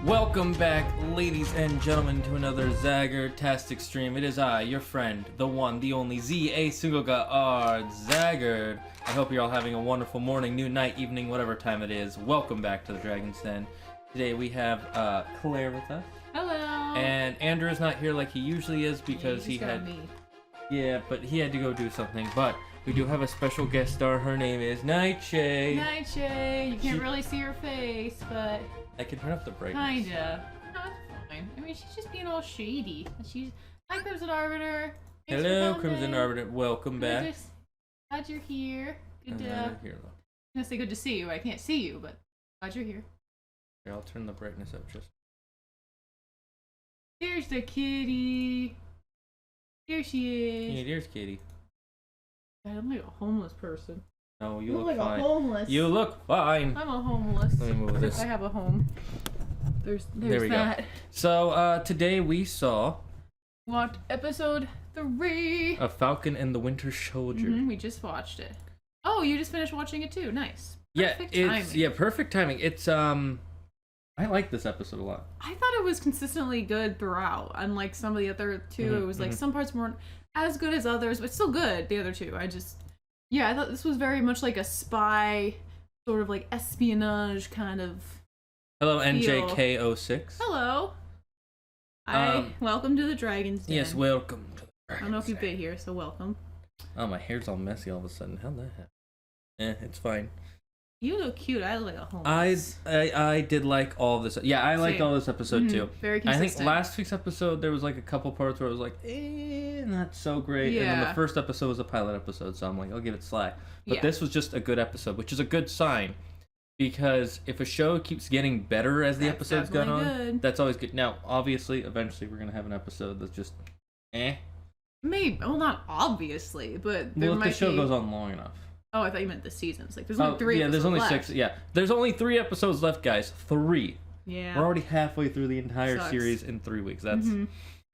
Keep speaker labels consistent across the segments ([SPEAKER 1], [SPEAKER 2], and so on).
[SPEAKER 1] Welcome back, ladies and gentlemen, to another Zagard-tastic stream. It is I, your friend, the one, the only, Z.A. Zagard. I hope you're all having a wonderful morning, noon, night, evening, whatever time it is. Welcome back to the Dragon's Den. Today we have Claire with us.
[SPEAKER 2] Hello.
[SPEAKER 1] And Andrew is not here like he usually is because he had...
[SPEAKER 2] me.
[SPEAKER 1] Yeah, but he had to go do something. But we do have a special guest star. Her name is Nightshade.
[SPEAKER 2] Nightshade. You can't really see her face, but...
[SPEAKER 1] I can turn up the brightness.
[SPEAKER 2] Kinda. No, it's fine. I mean, she's just being all shady. Hi, Crimson Arbiter. Thanks
[SPEAKER 1] Hello,
[SPEAKER 2] for coming.
[SPEAKER 1] Crimson Arbiter. Welcome back.
[SPEAKER 2] Glad you're here. Good to...
[SPEAKER 1] Here,
[SPEAKER 2] I'm gonna say good to see you. I can't see you, but glad you're here.
[SPEAKER 1] Here, I'll turn the brightness up just...
[SPEAKER 2] There's the kitty. Here she is.
[SPEAKER 1] Yeah, there's Kitty.
[SPEAKER 2] God, I'm like a homeless person.
[SPEAKER 1] No, you
[SPEAKER 2] You
[SPEAKER 1] look
[SPEAKER 2] look like
[SPEAKER 1] fine.
[SPEAKER 2] a homeless.
[SPEAKER 1] You look fine.
[SPEAKER 2] I'm a homeless.
[SPEAKER 1] Let me move this.
[SPEAKER 2] I have a home. There's
[SPEAKER 1] There we
[SPEAKER 2] that.
[SPEAKER 1] go. So, today we saw...
[SPEAKER 2] Watched episode 3.
[SPEAKER 1] A Falcon and the Winter Soldier.
[SPEAKER 2] We just watched it. Oh, you just finished watching it too. Nice.
[SPEAKER 1] Yeah,
[SPEAKER 2] Perfect
[SPEAKER 1] it's...
[SPEAKER 2] timing.
[SPEAKER 1] Yeah, perfect timing. It's, I like this episode a lot.
[SPEAKER 2] I thought it was consistently good throughout. Unlike some of the other two, it was like some parts weren't as good as others, but still good, the other two. Yeah, I thought this was very much like a spy, sort of like espionage kind of...
[SPEAKER 1] Hello, NJK06.
[SPEAKER 2] Hello. Welcome to the Dragon's Den.
[SPEAKER 1] Yes, welcome to the
[SPEAKER 2] I don't know if you've been here, so welcome.
[SPEAKER 1] Oh, my hair's all messy all of a sudden. How'd that happen? It's fine.
[SPEAKER 2] You look cute. I look like a homeless.
[SPEAKER 1] I did like all of this. Yeah, I liked
[SPEAKER 2] Same.
[SPEAKER 1] all this episode too.
[SPEAKER 2] Very
[SPEAKER 1] I
[SPEAKER 2] consistent.
[SPEAKER 1] think last week's episode there was like a couple parts where I was like, not so great. And then the
[SPEAKER 2] Yeah.
[SPEAKER 1] first episode was a pilot episode, so I'm like, I'll give it slack. But
[SPEAKER 2] Yeah.
[SPEAKER 1] this was just a good episode, which is a good sign. Because if a show keeps getting better as the
[SPEAKER 2] That's
[SPEAKER 1] episodes go
[SPEAKER 2] definitely
[SPEAKER 1] on,
[SPEAKER 2] good.
[SPEAKER 1] that's always good. Now, obviously, eventually we're gonna have an episode that's just
[SPEAKER 2] Maybe. Well, not obviously, but there
[SPEAKER 1] Well, if
[SPEAKER 2] might
[SPEAKER 1] the show
[SPEAKER 2] be...
[SPEAKER 1] goes on long enough.
[SPEAKER 2] Oh, I thought you meant the seasons. Like, there's only 3
[SPEAKER 1] Yeah, there's
[SPEAKER 2] episodes
[SPEAKER 1] only
[SPEAKER 2] left.
[SPEAKER 1] 6. Yeah, there's only 3 episodes left, guys. 3.
[SPEAKER 2] Yeah.
[SPEAKER 1] We're already halfway through the entire
[SPEAKER 2] Sucks.
[SPEAKER 1] series in 3 weeks. That's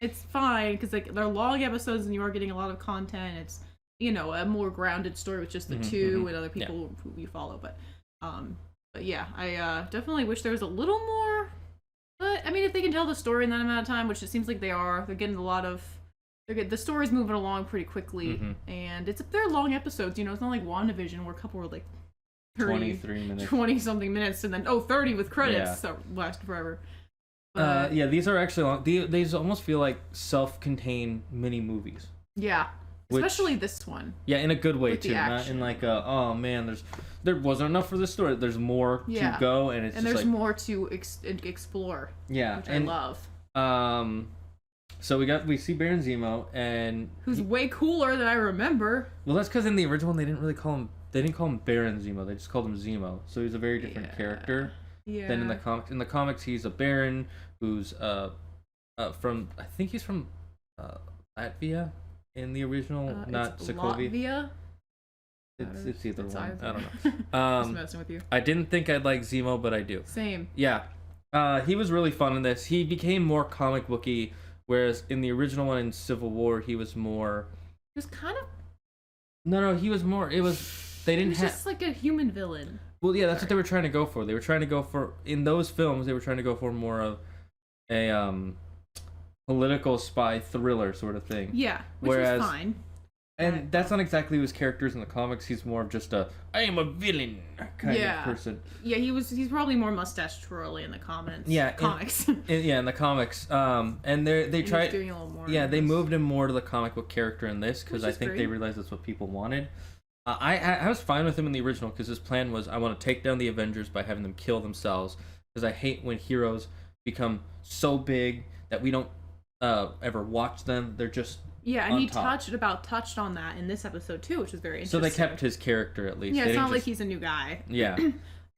[SPEAKER 2] It's fine, because like they're long episodes and you are getting a lot of content. It's, you know, a more grounded story with just the two and other people who you follow. But yeah, I definitely wish there was a little more. But, I mean, if they can tell the story in that amount of time, which it seems like they are, they're getting a lot of... the story's moving along pretty quickly, and they're long episodes, you know, it's not like WandaVision where a couple were like
[SPEAKER 1] 23 minutes.
[SPEAKER 2] 20-something minutes, and then, 30 with credits that last forever. But,
[SPEAKER 1] yeah, these are actually long. These almost feel like self-contained mini movies.
[SPEAKER 2] yeah, especially this one.
[SPEAKER 1] Yeah, in a good way
[SPEAKER 2] With the
[SPEAKER 1] too. Not
[SPEAKER 2] action.
[SPEAKER 1] in like a, oh man, there wasn't enough for this story. There's more to go, and it's
[SPEAKER 2] and
[SPEAKER 1] just
[SPEAKER 2] there's
[SPEAKER 1] like,
[SPEAKER 2] more to explore.
[SPEAKER 1] Yeah,
[SPEAKER 2] which I love.
[SPEAKER 1] So we see Baron Zemo, and
[SPEAKER 2] Who's way cooler than I remember.
[SPEAKER 1] well, that's because in the original one they didn't call him Baron Zemo. They just called him Zemo. So he's a very different character than in the comics. In the comics, he's a Baron who's from, I think he's from Latvia in the original, not Sokovia.
[SPEAKER 2] Latvia?
[SPEAKER 1] It's either
[SPEAKER 2] It's
[SPEAKER 1] one.
[SPEAKER 2] either.
[SPEAKER 1] I don't know.
[SPEAKER 2] Just messing with you.
[SPEAKER 1] I didn't think I'd like Zemo, but I do.
[SPEAKER 2] Same.
[SPEAKER 1] Yeah. He was really fun in this. He became more comic booky, whereas in the original one in Civil War, he was more...
[SPEAKER 2] He was kind of...
[SPEAKER 1] No, he was more... They didn't have...
[SPEAKER 2] just like a human villain.
[SPEAKER 1] Well, yeah, that's what they were trying to go for. They were trying to go for... In those films, they were trying to go for more of a political spy thriller sort of thing.
[SPEAKER 2] Yeah, which was fine.
[SPEAKER 1] And that's not exactly his characters in the comics. He's more of just I am a villain kind of person.
[SPEAKER 2] Yeah, he's probably more mustache twirly in the comics.
[SPEAKER 1] Yeah,
[SPEAKER 2] comics.
[SPEAKER 1] In the comics. And they tried...
[SPEAKER 2] doing a little more.
[SPEAKER 1] Yeah, they moved him more to the comic book character in this because I think
[SPEAKER 2] great.
[SPEAKER 1] they realized that's what people wanted. I was fine with him in the original because his plan was I want to take down the Avengers by having them kill themselves because I hate when heroes become so big that we don't ever watch them. They're just
[SPEAKER 2] and he touched on that in this episode too, which is very interesting.
[SPEAKER 1] So they kept his character at least.
[SPEAKER 2] Yeah, it's not like he's a new guy.
[SPEAKER 1] Yeah.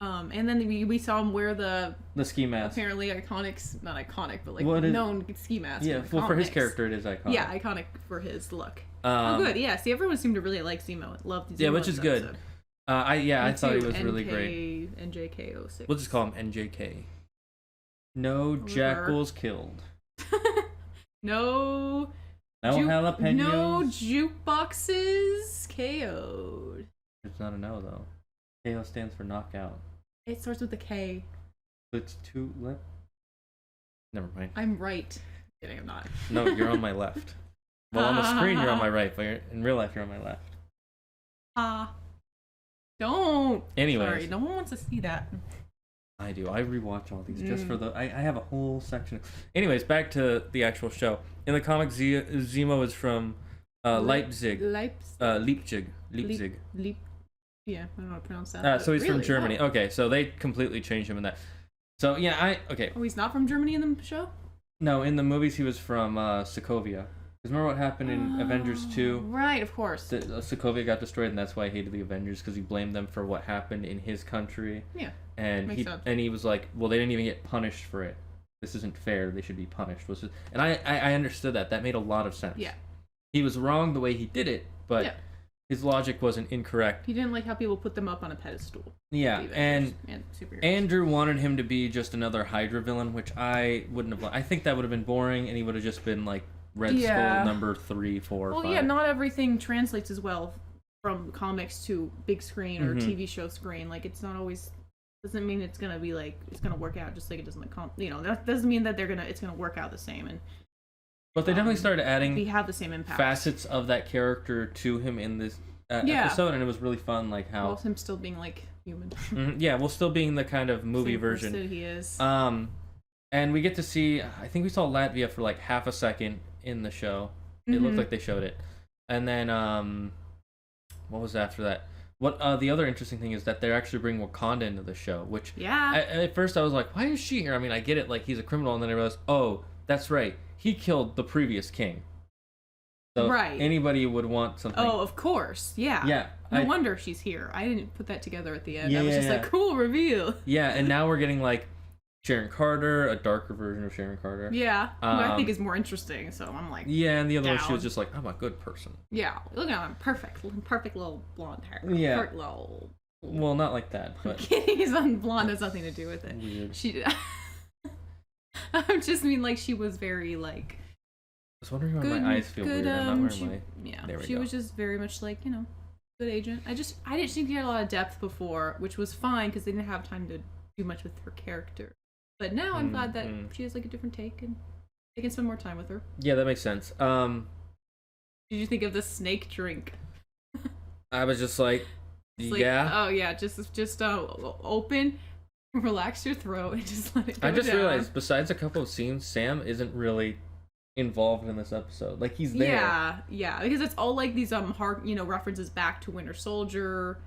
[SPEAKER 2] And then we saw him wear the
[SPEAKER 1] ski mask.
[SPEAKER 2] Apparently iconic, not iconic, but like known ski mask.
[SPEAKER 1] Yeah, well, for his character it is iconic.
[SPEAKER 2] Yeah, iconic for his look. Good. Yeah, see, everyone seemed to really like Zemo. Loved Zemo.
[SPEAKER 1] Yeah, which is good.
[SPEAKER 2] Episode.
[SPEAKER 1] I thought he was really great.
[SPEAKER 2] NJK06.
[SPEAKER 1] We'll just call him NJK. No jackals killed.
[SPEAKER 2] No
[SPEAKER 1] jalapenos.
[SPEAKER 2] No jukeboxes KO'd.
[SPEAKER 1] It's not a no though. KO stands for knockout.
[SPEAKER 2] It starts with a K.
[SPEAKER 1] It's two. Never mind.
[SPEAKER 2] I'm right. Kidding, I'm not.
[SPEAKER 1] No, you're on my left. Well, on the screen you're on my right, but in real life you're on my left.
[SPEAKER 2] Don't.
[SPEAKER 1] Anyways.
[SPEAKER 2] Sorry, no one wants to see that.
[SPEAKER 1] I do. I rewatch all these just for the. I have a whole section. Anyways, back to the actual show. In the comic, Zemo is from Leipzig. Leipzig.
[SPEAKER 2] Yeah, I don't know how to pronounce that.
[SPEAKER 1] So he's from
[SPEAKER 2] really?
[SPEAKER 1] Germany.
[SPEAKER 2] Oh.
[SPEAKER 1] Okay, so they completely changed him in that. So yeah, okay.
[SPEAKER 2] Oh, he's not from Germany in the show?
[SPEAKER 1] No, in the movies he was from Sokovia. Because remember what happened in Avengers 2?
[SPEAKER 2] Right, of course.
[SPEAKER 1] Sokovia got destroyed, and that's why he hated the Avengers, because he blamed them for what happened in his country.
[SPEAKER 2] Yeah.
[SPEAKER 1] And
[SPEAKER 2] makes sense.
[SPEAKER 1] he was like, well, they didn't even get punished for it. This isn't fair. They should be punished. And I understood that. That made a lot of sense.
[SPEAKER 2] Yeah.
[SPEAKER 1] He was wrong the way he did it, but
[SPEAKER 2] yeah.
[SPEAKER 1] his logic wasn't incorrect.
[SPEAKER 2] He didn't like how people put them up on a pedestal.
[SPEAKER 1] Yeah, and
[SPEAKER 2] superheroes.
[SPEAKER 1] Andrew wanted him to be just another Hydra villain, which I wouldn't have. I think that would have been boring, and he would have just been like Red Skull number 3, 4,
[SPEAKER 2] well,
[SPEAKER 1] 5.
[SPEAKER 2] yeah, not everything translates as well from comics to big screen or TV show screen. Like, it's not always doesn't mean it's gonna be like it's gonna work out just like it does in the that doesn't mean that it's gonna work out the same. And
[SPEAKER 1] but they definitely started adding
[SPEAKER 2] we have the same impact
[SPEAKER 1] facets of that character to him in this episode, and it was really fun. Like how
[SPEAKER 2] him still being like human.
[SPEAKER 1] Yeah, well, still being the kind of movie
[SPEAKER 2] same
[SPEAKER 1] version
[SPEAKER 2] person he is.
[SPEAKER 1] And we get to see. I think we saw Latvia for like half a second in the show. It looked like they showed it, and then what was after that? What the other interesting thing is that they're actually bringing Wakanda into the show, which at first I was like, why is she here? I mean, I get it, like he's a criminal, and then I realized, oh, that's right, he killed the previous king. So if anybody would want something.
[SPEAKER 2] Oh, of course, yeah.
[SPEAKER 1] Yeah.
[SPEAKER 2] No wonder she's here. I didn't put that together at the end. I was just like, cool reveal.
[SPEAKER 1] Yeah, and now we're getting like Sharon Carter, a darker version of Sharon Carter.
[SPEAKER 2] Yeah, who I think is more interesting. So I'm like,
[SPEAKER 1] yeah, and the other one, she was just like, I'm a good person.
[SPEAKER 2] Yeah, look at him, perfect little blonde hair.
[SPEAKER 1] Yeah.
[SPEAKER 2] Perfect little.
[SPEAKER 1] Well, not like that, but.
[SPEAKER 2] His blonde has nothing to do with it.
[SPEAKER 1] Weird.
[SPEAKER 2] She. I just mean like she was very like.
[SPEAKER 1] I was wondering why my eyes feel weird. I'm not wearing my.
[SPEAKER 2] Yeah,
[SPEAKER 1] there we
[SPEAKER 2] she
[SPEAKER 1] go.
[SPEAKER 2] was just very much like good agent. I didn't think she had a lot of depth before, which was fine because they didn't have time to do much with her character. But now I'm glad that she has like a different take and they can spend more time with her.
[SPEAKER 1] Yeah, that makes sense.
[SPEAKER 2] Did you think of the snake drink?
[SPEAKER 1] I was just like, yeah.
[SPEAKER 2] Oh yeah, just open, relax your throat, and just let it go
[SPEAKER 1] I just
[SPEAKER 2] down.
[SPEAKER 1] realized, besides a couple of scenes, Sam isn't really involved in this episode. Like he's there.
[SPEAKER 2] Yeah, because it's all like these hard references back to Winter Soldier,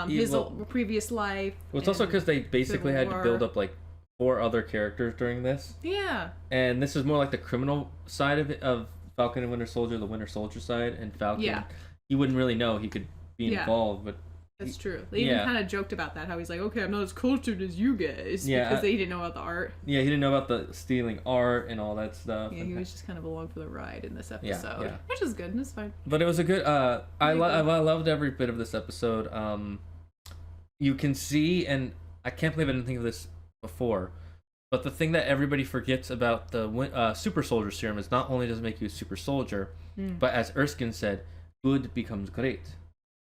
[SPEAKER 2] his previous life.
[SPEAKER 1] Well, it's also because they basically had to build up like 4 other characters during this.
[SPEAKER 2] Yeah.
[SPEAKER 1] And this is more like the criminal side of it, of Falcon and Winter Soldier, the Winter Soldier side, and Falcon. He wouldn't really know he could be involved, but
[SPEAKER 2] that's true. They even kind of joked about that, how he's like, okay, I'm not as cultured as you guys, because they didn't know about the art. Yeah,
[SPEAKER 1] he didn't know about the stealing art and all that stuff.
[SPEAKER 2] Yeah, he was just kind of along for the ride in this episode, which is good. It's fine.
[SPEAKER 1] But it was a good. I loved every bit of this episode. You can see, and I can't believe I didn't think of this before, but the thing that everybody forgets about the super soldier serum is not only does it make you a super soldier, but as Erskine said, good becomes great,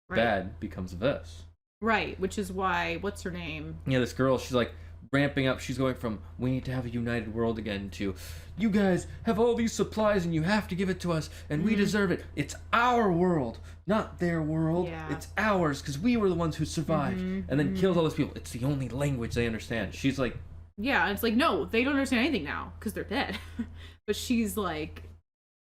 [SPEAKER 1] bad becomes worse. Right,
[SPEAKER 2] which is why, what's her name?
[SPEAKER 1] Yeah, this girl, she's like ramping up. She's going from, we need to have a united world again, to, you guys have all these supplies and you have to give it to us and we deserve it. It's our world, not their world. It's ours because we were the ones who survived. And then kills all those people. It's the only language they understand. She's like,
[SPEAKER 2] yeah, it's like, no, they don't understand anything now because they're dead. But she's like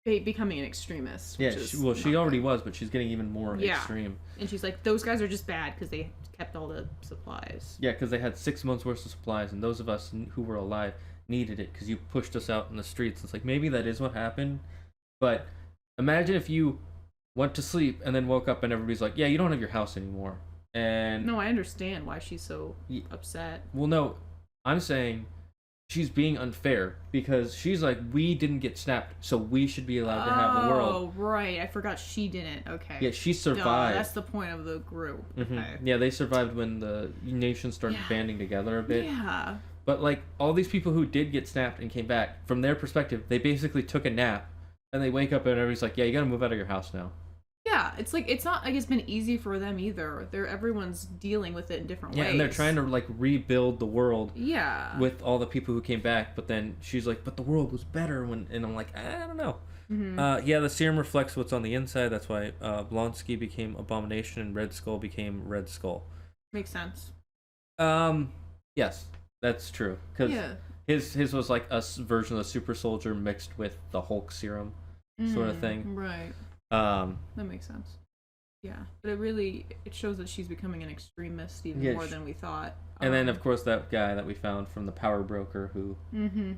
[SPEAKER 2] becoming an extremist.
[SPEAKER 1] Yeah, she already was, but she's getting even more extreme.
[SPEAKER 2] And she's like, those guys are just bad because they kept all the supplies.
[SPEAKER 1] Yeah, because they had 6 months worth of supplies, and those of us who were alive needed it because you pushed us out in the streets. It's like, maybe that is what happened, but imagine if you went to sleep and then woke up and everybody's like, yeah, you don't have your house anymore. And
[SPEAKER 2] no, I understand why she's so upset.
[SPEAKER 1] Well, no, I'm saying she's being unfair because she's like, we didn't get snapped, so we should be allowed to have the world.
[SPEAKER 2] Oh, right. I forgot she didn't. Okay.
[SPEAKER 1] Yeah, she survived.
[SPEAKER 2] That's the point of the group. Okay.
[SPEAKER 1] Yeah, they survived when the nations started banding together a bit.
[SPEAKER 2] Yeah.
[SPEAKER 1] But like all these people who did get snapped and came back, from their perspective, they basically took a nap and they wake up and everybody's like, yeah, you gotta move out of your house now.
[SPEAKER 2] Yeah, Yeah, it's like it's not like it's been easy for them either. Everyone's dealing with it in different ways.
[SPEAKER 1] Yeah, and they're trying to like rebuild the world.
[SPEAKER 2] Yeah.
[SPEAKER 1] With all the people who came back, but then she's like, "But the world was better when," and I'm like, I don't know. Yeah, the serum reflects what's on the inside. That's why Blonsky became Abomination and Red Skull became Red Skull.
[SPEAKER 2] Makes sense.
[SPEAKER 1] Yes, that's true. Because his was like a version of the Super Soldier mixed with the Hulk serum, sort of thing.
[SPEAKER 2] Right. That makes sense. Yeah, but it shows that she's becoming an extremist even more than we thought.
[SPEAKER 1] And then, of course, that guy that we found from the Power Broker who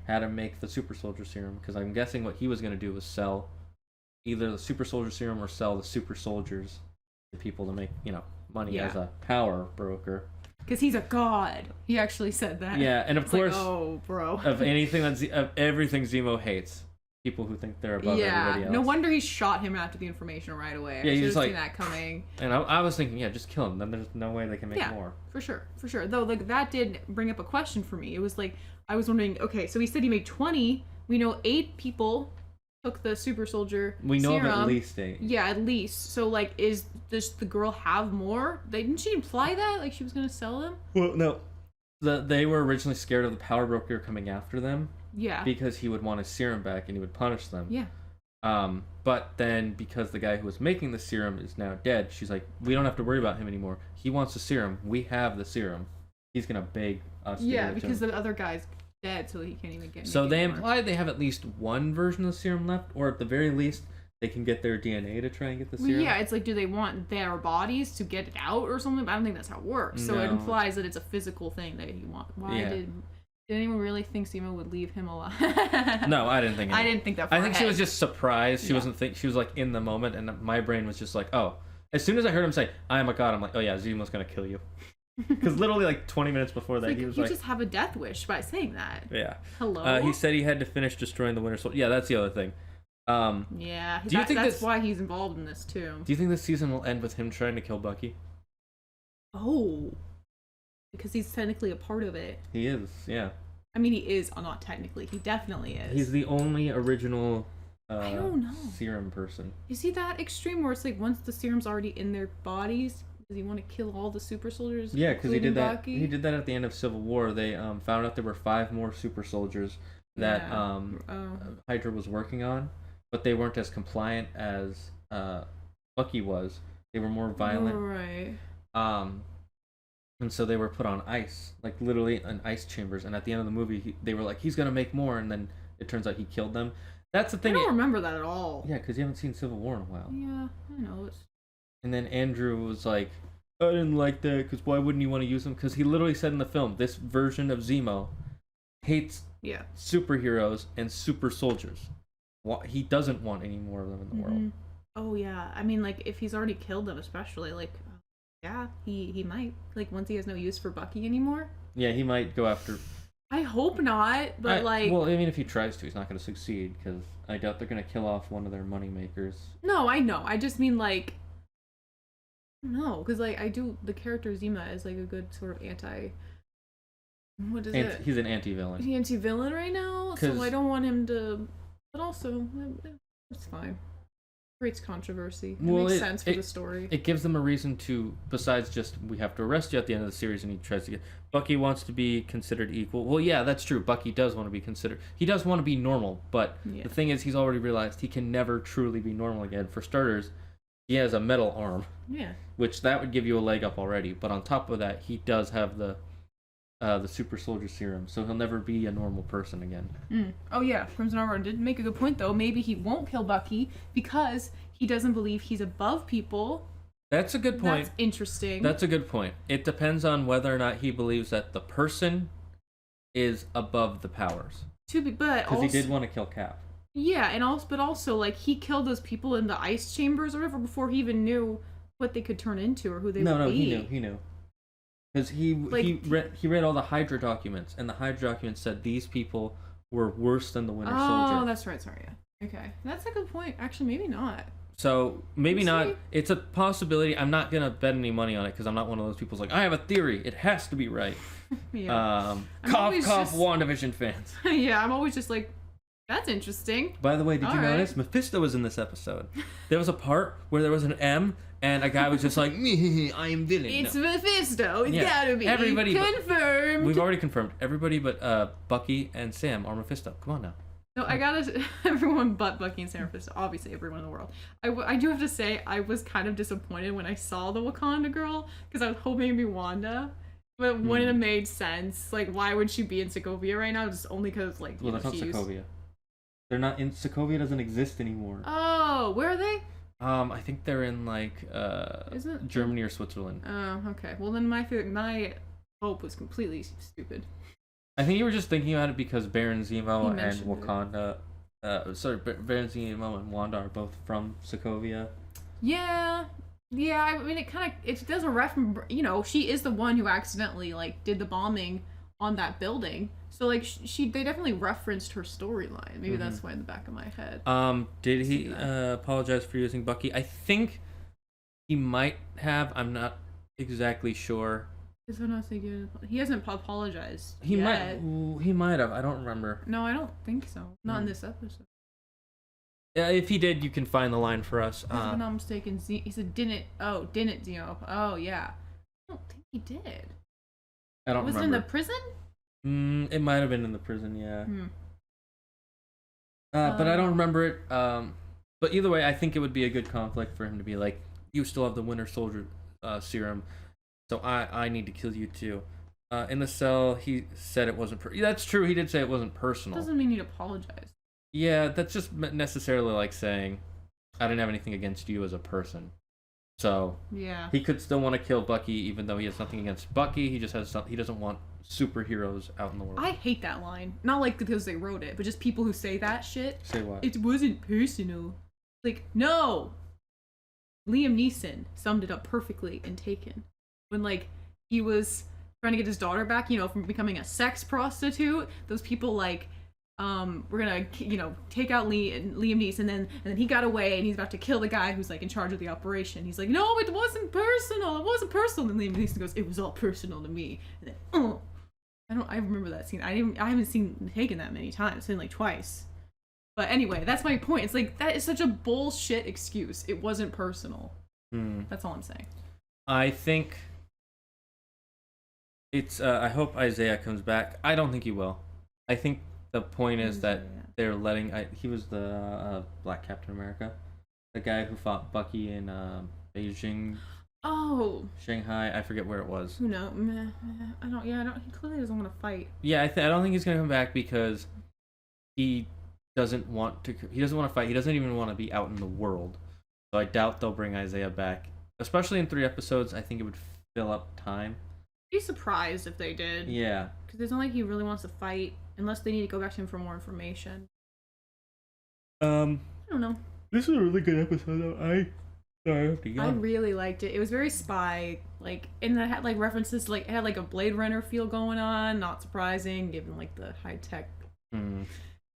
[SPEAKER 1] had to make the Super Soldier Serum, because I'm guessing what he was going to do was sell either the Super Soldier Serum or sell the Super Soldiers to people to make, money as a Power Broker.
[SPEAKER 2] Because he's a god. He actually said that.
[SPEAKER 1] Yeah, and of course,
[SPEAKER 2] like, oh, bro.
[SPEAKER 1] of everything Zemo hates. People who think they're above everybody else.
[SPEAKER 2] No wonder he shot him after the information right away. I should have seen that coming.
[SPEAKER 1] And I was thinking, just kill him. Then there's no way they can make more.
[SPEAKER 2] For sure. Though, like, that did bring up a question for me. It was like, I was wondering, okay, so he said he made 20. We know 8 people took the Super Soldier
[SPEAKER 1] We know
[SPEAKER 2] serum.
[SPEAKER 1] of at least 8.
[SPEAKER 2] Yeah, at least. So, like, does the girl have more? Didn't she imply that? Like, she was going to sell them?
[SPEAKER 1] Well, no. They were originally scared of the Power Broker coming after them.
[SPEAKER 2] Yeah.
[SPEAKER 1] Because he would want his serum back and he would punish them.
[SPEAKER 2] Yeah.
[SPEAKER 1] But then because the guy who was making the serum is now dead, she's like, we don't have to worry about him anymore. He wants the serum. We have the serum. He's gonna beg us.
[SPEAKER 2] Yeah, because the other guy's dead, so he can't even get.
[SPEAKER 1] So they imply they have at least one version of the serum left, or at the very least, they can get their DNA to try and get the serum.
[SPEAKER 2] Yeah, it's like, do they want their bodies to get it out or something? But I don't think that's how it works. So it implies that it's a physical thing that he wants. Did anyone really think Zemo would leave him alive?
[SPEAKER 1] No, I didn't think.
[SPEAKER 2] I didn't think that.
[SPEAKER 1] I think she was just surprised. She wasn't think. She was like in the moment, and my brain was just like, oh. As soon as I heard him say, "I am a god," I'm like, oh yeah, Zemo's gonna kill you. Because literally like 20 minutes before that, he was
[SPEAKER 2] like, you just have a death wish by saying that.
[SPEAKER 1] Yeah.
[SPEAKER 2] Hello.
[SPEAKER 1] He said he had to finish destroying the Winter Soldier. Yeah, that's the other thing.
[SPEAKER 2] Yeah. Do you think that's why he's involved in this too?
[SPEAKER 1] Do you think this season will end with him trying to kill Bucky?
[SPEAKER 2] Oh. Because he's technically a part of it.
[SPEAKER 1] He is, yeah.
[SPEAKER 2] I mean, he is, not technically. He definitely is.
[SPEAKER 1] He's the only original
[SPEAKER 2] I don't know.
[SPEAKER 1] serum person.
[SPEAKER 2] Is he that extreme where it's like once the serum's already in their bodies, does he want to kill all the super soldiers?
[SPEAKER 1] Yeah, because he did that.
[SPEAKER 2] Bucky?
[SPEAKER 1] He did that at the end of Civil War. They found out there were 5 more super soldiers that Hydra was working on, but they weren't as compliant as Bucky was. They were more violent.
[SPEAKER 2] Right.
[SPEAKER 1] And so they were put on ice, like literally in ice chambers. And at the end of the movie, they were like, he's going to make more. And then it turns out he killed them. That's the thing.
[SPEAKER 2] I don't remember that at all.
[SPEAKER 1] Yeah, because you haven't seen Civil War in a while.
[SPEAKER 2] Yeah, I know.
[SPEAKER 1] And then Andrew was like, I didn't like that, because why wouldn't you want to use them? Because he literally said in the film, this version of Zemo hates superheroes and super soldiers. He doesn't want any more of them in the world.
[SPEAKER 2] Oh, yeah. I mean, like, if he's already killed them, especially, like... Yeah, he might. Like, once he has no use for Bucky anymore.
[SPEAKER 1] Yeah, he might go after...
[SPEAKER 2] I hope not, but
[SPEAKER 1] Well, I mean, if he tries to, he's not going to succeed, because I doubt they're going to kill off one of their money makers.
[SPEAKER 2] No, I know. I just mean, like... No, because, like, the character Zemo is, like, a good sort of What is it?
[SPEAKER 1] He's an anti-villain.
[SPEAKER 2] He's an anti-villain right now, so I don't want him to... But also, it's fine. Creates controversy. It makes sense for the story. It
[SPEAKER 1] gives them a reason to, besides just, we have to arrest you at the end of the series, and he tries to get... Bucky wants to be considered equal. Well, yeah, that's true. Bucky does want to be considered... He does want to be normal, but the thing is, he's already realized he can never truly be normal again. For starters, he has a metal arm.
[SPEAKER 2] Yeah. Which,
[SPEAKER 1] that would give you a leg up already. But on top of that, he does have the super soldier serum, so he'll never be a normal person again.
[SPEAKER 2] Oh yeah, Crimson Armor did make a good point though. Maybe he won't kill Bucky because he doesn't believe he's above people.
[SPEAKER 1] That's a good point.
[SPEAKER 2] That's interesting.
[SPEAKER 1] That's a good point. It depends on whether or not he believes that the person is above the powers. Because he did want to kill Cap.
[SPEAKER 2] Yeah, and also like he killed those people in the ice chambers or whatever before he even knew what they could turn into or who they would be.
[SPEAKER 1] No, he knew. Because he read all the Hydra documents, and the Hydra documents said these people were worse than the Winter Soldier.
[SPEAKER 2] Oh, that's right. Sorry, yeah. Okay, that's a good point. Actually, maybe not.
[SPEAKER 1] So maybe not. It's a possibility. I'm not gonna bet any money on it because I'm not one of those people who's like, I have a theory. It has to be right.
[SPEAKER 2] Yeah.
[SPEAKER 1] Cough, WandaVision fans.
[SPEAKER 2] Yeah, I'm always just like, That's interesting.
[SPEAKER 1] By the way, did you
[SPEAKER 2] All right.
[SPEAKER 1] notice Mephisto was in this episode? There was a part where there was an M, and a guy was just like, "Me, I am villain."
[SPEAKER 2] It's
[SPEAKER 1] No.
[SPEAKER 2] Mephisto. It's gotta be.
[SPEAKER 1] Everybody
[SPEAKER 2] confirmed.
[SPEAKER 1] We've already confirmed. Everybody but Bucky and Sam are Mephisto. Come on now.
[SPEAKER 2] No, I gotta. Everyone but Bucky and Sam Mephisto. Obviously, everyone in the world. I do have to say, I was kind of disappointed when I saw the Wakanda girl because I was hoping it'd be Wanda. But it wouldn't have made sense. Like, why would she be in Sokovia right now? Just only because, like,
[SPEAKER 1] Well, that's not Sokovia. They're not in Sokovia. Doesn't exist anymore.
[SPEAKER 2] Oh, where are they?
[SPEAKER 1] I think they're in like Germany or Switzerland.
[SPEAKER 2] Oh, okay. Well, then my hope was completely stupid.
[SPEAKER 1] I think you were just thinking about it because Baron Zemo and Wakanda, Baron Zemo and Wanda are both from Sokovia.
[SPEAKER 2] Yeah. Yeah, I mean, it does a reference, you know, she is the one who accidentally, like, did the bombing on that building. So, like, they definitely referenced her storyline. Maybe that's why in the back of my head.
[SPEAKER 1] Did he apologize for using Bucky? I think he might have. I'm not exactly sure.
[SPEAKER 2] He hasn't apologized
[SPEAKER 1] He
[SPEAKER 2] yet.
[SPEAKER 1] He might have. I don't remember.
[SPEAKER 2] No, I don't think so. Not in this episode.
[SPEAKER 1] Yeah, if he did, you can find the line for us.
[SPEAKER 2] If I'm not mistaken, he said didn't Zemo. Oh, yeah. I don't think he did.
[SPEAKER 1] I don't remember.
[SPEAKER 2] Was it in the prison?
[SPEAKER 1] It might have been in the prison, yeah. But I don't remember it. But either way, I think it would be a good conflict for him to be like, you still have the Winter Soldier serum, so I need to kill you too. In the cell, he said it wasn't. That's true. He did say it wasn't personal.
[SPEAKER 2] Doesn't mean he'd apologize.
[SPEAKER 1] Yeah, that's just necessarily like saying, I didn't have anything against you as a person. So
[SPEAKER 2] yeah,
[SPEAKER 1] he could still want to kill Bucky, even though he has nothing against Bucky. He just has he doesn't want superheroes out in the world.
[SPEAKER 2] I hate that line. Not like because they wrote it, but just people who say that shit.
[SPEAKER 1] Say what?
[SPEAKER 2] It wasn't personal. Like, no. Liam Neeson summed it up perfectly in Taken, when like he was trying to get his daughter back, you know, from becoming a sex prostitute. Those people like, we're gonna, you know, take out Liam Neeson, and then he got away, and he's about to kill the guy who's like in charge of the operation. He's like, no, it wasn't personal. It wasn't personal. And Liam Neeson goes, it was all personal to me. And then, I remember that scene. I haven't seen Taken that many times. I've seen like twice. But anyway, that's my point. It's like, that is such a bullshit excuse. It wasn't personal. That's all I'm saying. I
[SPEAKER 1] think it's, I hope Isaiah comes back. I don't think he will. I think the point is that they're letting, he was the Black Captain America. The guy who fought Bucky in Beijing.
[SPEAKER 2] Oh.
[SPEAKER 1] Shanghai, I forget where it was.
[SPEAKER 2] Who knows? He clearly doesn't want to fight.
[SPEAKER 1] Yeah, I don't think he's going to come back because he doesn't want to fight. He doesn't even want to be out in the world. So I doubt they'll bring Isaiah back. Especially in 3 episodes, I think it would fill up time.
[SPEAKER 2] I'd be surprised if they did.
[SPEAKER 1] Yeah.
[SPEAKER 2] Because it's not like he really wants to fight, unless they need to go back to him for more information. I don't know.
[SPEAKER 1] This is a really good episode, though.
[SPEAKER 2] I really liked it. It was very spy, like, and it had like references, like it had like a Blade Runner feel going on. Not surprising, given like the high tech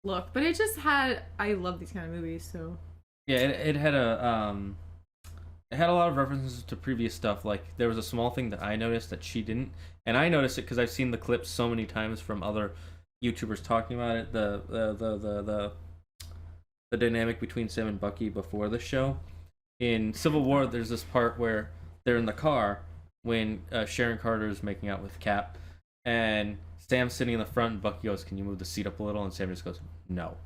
[SPEAKER 2] look. But it just had. I love these kind of movies, so.
[SPEAKER 1] Yeah, it had a it had a lot of references to previous stuff. Like there was a small thing that I noticed that she didn't, and I noticed it because I've seen the clips so many times from other YouTubers talking about it. The dynamic between Sam and Bucky before the show. In Civil War, there's this part where they're in the car when Sharon Carter is making out with Cap, and Sam's sitting in the front, and Bucky goes, "Can you move the seat up a little?" And Sam just goes, "No."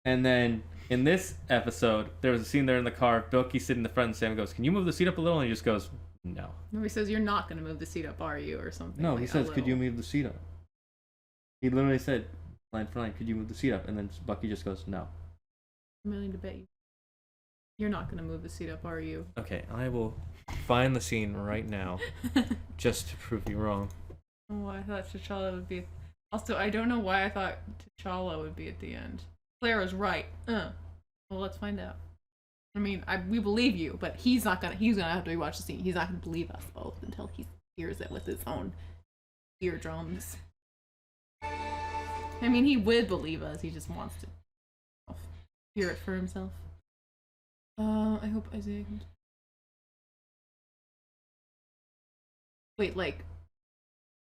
[SPEAKER 1] And then in this episode, there was a scene there in the car, Bucky's sitting in the front, and Sam goes, "Can you move the seat up a little?" And he just goes, "No."
[SPEAKER 2] No, he says, "You're not going to move the seat up, are you?" or something.
[SPEAKER 1] No,
[SPEAKER 2] like,
[SPEAKER 1] he says, "Could you move the seat up?" He literally said, line for line, "Could you move the seat up?" And then Bucky just goes, "No."
[SPEAKER 2] I'm willing to bet you. You're not going to move the seat up, are you?
[SPEAKER 1] Okay, I will find the scene right now, just to prove you wrong.
[SPEAKER 2] Oh, I thought T'Challa would be... Also, I don't know why I thought T'Challa would be at the end. Clara's right. Well, let's find out. I mean, we believe you, but he's gonna have to rewatch the scene. He's not gonna believe us both until he hears it with his own eardrums. I mean, he would believe us. He just wants to hear it for himself. I hope Isaiah can... Wait, like...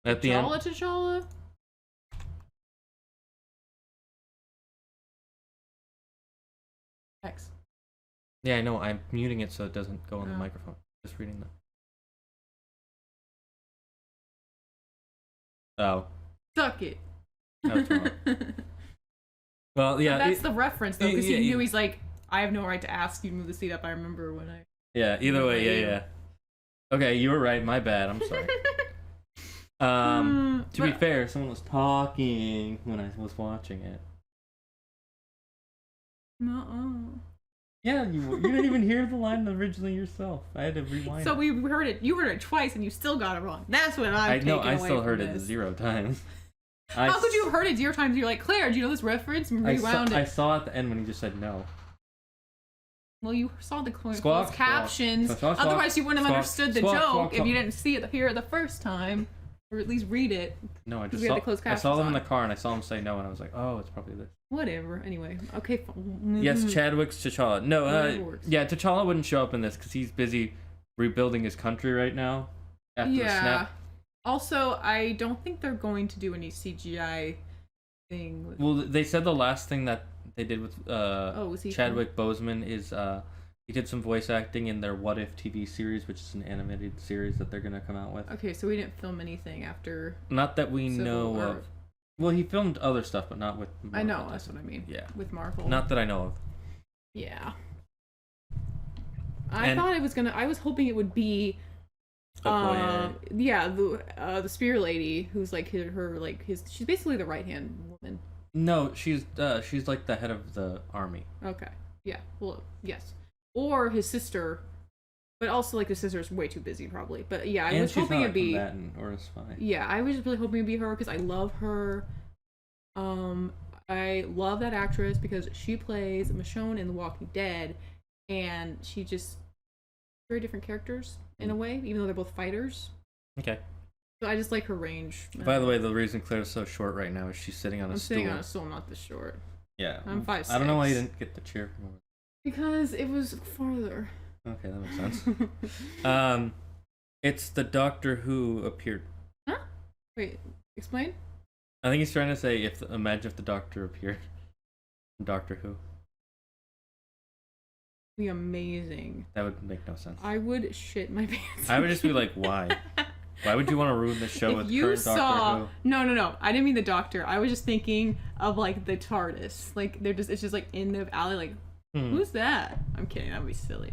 [SPEAKER 1] At the end?
[SPEAKER 2] T'Challa? X.
[SPEAKER 1] Yeah, I know. I'm muting it so it doesn't go on the microphone. Just reading that. Oh.
[SPEAKER 2] Suck it.
[SPEAKER 1] Well, yeah.
[SPEAKER 2] That's the reference, though, because he knew he's like, I have no right to ask you to move the seat up. I remember when I...
[SPEAKER 1] Yeah, either way, yeah. Okay, you were right. My bad. I'm sorry. To be fair, someone was talking when I was watching it. Yeah, you didn't even hear the line originally yourself. I had to rewind.
[SPEAKER 2] So we heard it. You heard it twice, and you still got it wrong. That's what I'm taking away from this. I still heard it
[SPEAKER 1] 0 times.
[SPEAKER 2] How could you have heard it 0 times? You're like, Claire, do you know this reference? And rewound it.
[SPEAKER 1] I saw at the end when he just said no.
[SPEAKER 2] Well, you saw the closed captions. Otherwise, you wouldn't have understood the joke if you didn't hear it the first time, or at least read it.
[SPEAKER 1] No, I saw them in the car, and I saw him say no, and I was like, oh, it's probably this.
[SPEAKER 2] Whatever. Anyway, okay.
[SPEAKER 1] Yes, Chadwick's T'Challa. No, yeah, T'Challa wouldn't show up in this because he's busy rebuilding his country right now after the snap.
[SPEAKER 2] Also, I don't think they're going to do any CGI thing.
[SPEAKER 1] Well, they said the last thing that they did with Chadwick Boseman is he did some voice acting in their What If TV series, which is an animated series that they're gonna come out with.
[SPEAKER 2] Okay, so we didn't film anything after.
[SPEAKER 1] Not that we know of. Well, he filmed other stuff, but not with Marvel.
[SPEAKER 2] I know, that's what I mean.
[SPEAKER 1] Yeah.
[SPEAKER 2] With Marvel.
[SPEAKER 1] Not that I know of.
[SPEAKER 2] Yeah. I was hoping it would be the spear lady who's like she's basically the right-hand woman.
[SPEAKER 1] No, she's like the head of the army.
[SPEAKER 2] Okay. Yeah. Well, yes. Or his sister. But also, like, his sister's way too busy, probably. But yeah, I was hoping it'd be.
[SPEAKER 1] Or a spy.
[SPEAKER 2] Yeah, I was really hoping it'd be her because I love her. I love that actress because she plays Michonne in The Walking Dead, and she just very different characters in a way, even though they're both fighters.
[SPEAKER 1] Okay.
[SPEAKER 2] So I just like her range.
[SPEAKER 1] By the way, the reason Claire's so short right now is she's sitting on a stool.
[SPEAKER 2] I'm sitting on a stool, not this short.
[SPEAKER 1] Yeah.
[SPEAKER 2] I'm 5'6".
[SPEAKER 1] I don't know why you didn't get the chair from over.
[SPEAKER 2] Because it was farther.
[SPEAKER 1] Okay, that makes sense. It's the Doctor Who appeared.
[SPEAKER 2] Huh? Wait, explain?
[SPEAKER 1] I think he's trying to say imagine if the Doctor appeared. Doctor Who.
[SPEAKER 2] Be amazing.
[SPEAKER 1] That would make no sense.
[SPEAKER 2] I would shit my pants.
[SPEAKER 1] I would just be like, why? Why would you want to ruin the show with current Doctor Who?
[SPEAKER 2] No. I didn't mean the Doctor. I was just thinking of like the TARDIS. Like it's just like in the alley. Like who's that? I'm kidding. That would be silly.